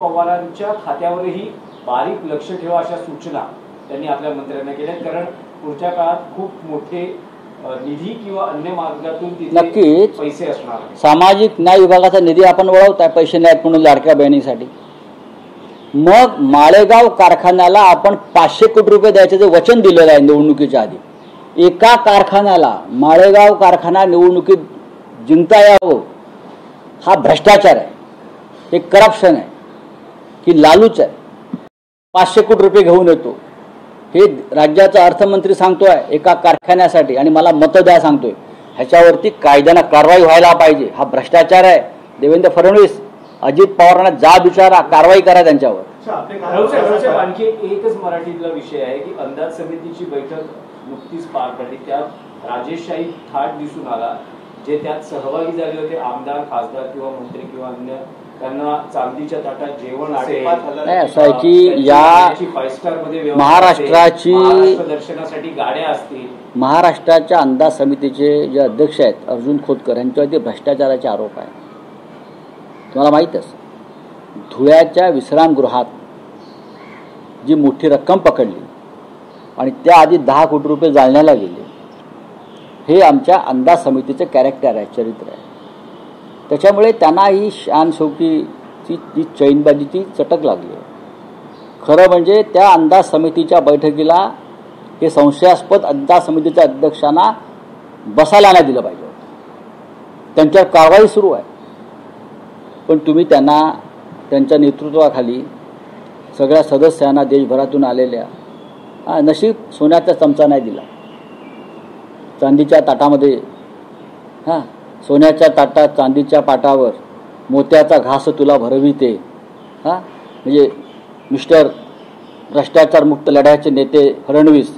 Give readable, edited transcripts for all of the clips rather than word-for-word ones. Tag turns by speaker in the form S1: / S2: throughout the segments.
S1: पवारांच्या खात्यावरही बारीक लक्ष ठेवा अशा सूचना त्यांनी आपल्या मंत्र्यांना केल्या, कारण पुढच्या काळात खूप मोठे निधी किंवा अन्य मार्गातून
S2: नक्कीच
S1: पैसे असणार.
S2: सामाजिक न्याय विभागाचा निधी आपण वळवताय पैसे नाहीत म्हणून लाडक्या बहिणीसाठी. मग माळेगाव कारखान्याला आपण 500 कोटी रुपये द्यायचे जे वचन दिलेलं आहे निवडणुकीच्या आधी, एका कारखान्याला माळेगाव कारखाना निवडणुकीत जिंकता यावं हा भ्रष्टाचार आहे, हे करप्शन आहे, की लालूच आहे. 500 कोटी रुपये घेऊन येतो हे राज्याचा अर्थमंत्री सांगतोय एका कारखान्यासाठी आणि मला मतं द्या सांगतोय. ह्याच्यावरती कायद्यानं कारवाई व्हायला पाहिजे. हा भ्रष्टाचार आहे. देवेंद्र फडणवीस, अजित पवारांना जाब विचारा, कारवाई करा त्यांच्यावर.
S1: आणखी एकच मराठीतला विषय आहे की अंदाज समितीची बैठक नुकतीच पार पडली, त्यात राजेशशाही थाट दिसून आला. जे त्यात सहभागी झाले होते आमदार, खासदार किंवा मंत्री किंवा अन्य, त्यांना चांदीच्या ताटात जेवण
S2: नाही. असं आहे की या
S1: 5 स्टार मध्ये
S2: महाराष्ट्राची
S1: दर्शनासाठी गाड्या असतील.
S2: महाराष्ट्राच्या अंदाज समितीचे जे अध्यक्ष आहेत अर्जुन खोतकर यांच्यावरती भ्रष्टाचाराचे आरोप आहे. तुम्हाला माहीतच, धुळ्याच्या विश्रामगृहात जी मोठी रक्कम पकडली आणि त्याआधी 10 कोटी रुपये जाळण्याला गेले, हे आमच्या अंदाज समितीचं कॅरेक्टर आहे, चरित्र आहे. त्याच्यामुळे त्यांना ही शान शौकीची जी चैनबाजीची चटक लागली आहे. खरं म्हणजे त्या अंदाज समितीच्या बैठकीला हे संशयास्पद अंदाज समितीच्या अध्यक्षांना बसायला नाही दिलं पाहिजे होतं. त्यांच्यावर कारवाई सुरू आहे. पण तुम्ही त्यांना त्यांच्या नेतृत्वाखाली सगळ्या सदस्यांना देशभरातून आलेल्या नशीब सोन्याचा चमचा नाही दिला. चांदीच्या ताटामध्ये सोन्याच्या ताटात चांदीच्या पाटावर मोत्याचा घास तुला भरविते. म्हणजे मिस्टर भ्रष्टाचार मुक्त लढ्याचे नेते फडणवीस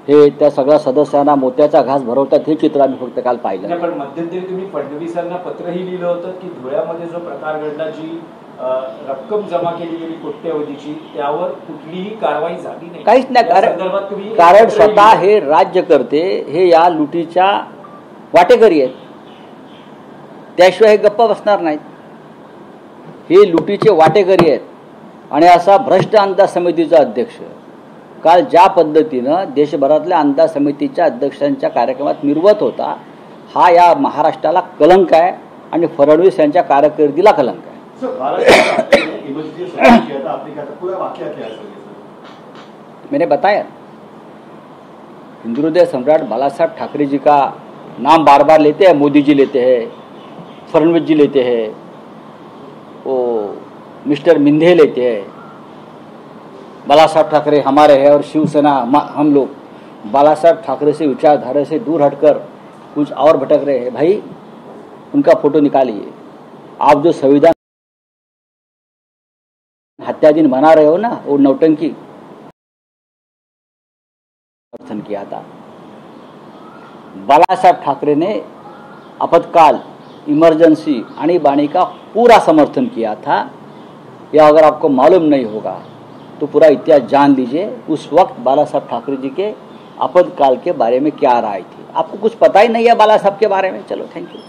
S2: हे त्या सगळ्या सदस्यांना मोत्याचा घास भरवतात, हे चित्र आम्ही फक्त काल पाहिलं.
S1: पण मध्यंतरी तुम्ही फडणवीसांना पत्रही लिहिलं होतं की धुळ्यामध्ये जो प्रकार घडला, जी रक्कम जमा केली गेली कोट्यवधीची, त्यावर कुठलीही कारवाई झाली नाही,
S2: काहीच नाही. कारण स्वतः हे राज्यकर्ते हे या लुटीच्या वाटेकरी आहेत, त्याशिवाय हे गप्प बसणार नाहीत. हे लुटीचे वाटेकरी आहेत. आणि असा भ्रष्ट अंदाज समितीचा अध्यक्ष काल ज्या पद्धतीनं देशभरातल्या अंदाज समितीच्या अध्यक्षांच्या कार्यक्रमात निर्वत होता, हा या महाराष्ट्राला कलंक आहे आणि फडणवीस यांच्या कारकिर्दीला कलंक आहे. मैंने बताया, हिंदू हृदय सम्राट बालासाहेब ठाकरे जी का नाम बार बार लेते हैं. मोदी जी लेते हैं, फडणवीस जी लेते हैं, वो मिस्टर मिंधे लेते हैं. बाला साहब ठाकरे हमारे हैं और शिवसेना हम लोग. बाला साहब ठाकरे से विचारधारा से दूर हटकर कुछ और भटक रहे हैं. भाई, उनका फोटो निकालिए. आप जो संविधान हत्या दिन मना रहे हो ना, वो नौटंकी समर्थन किया था. बाला साहब ठाकरे ने आपातकाल, इमरजेंसी, आनी बानी का पूरा समर्थन किया था. या अगर आपको मालूम नहीं होगा तो पूरा इतिहास जान लीजिए. उस वक्त बाला साहब ठाकरे जी के आपातकाल के बारे में क्या राय थी. आपको कुछ पता ही नहीं है बाला साहब के बारे में. चलो, थैंक यू.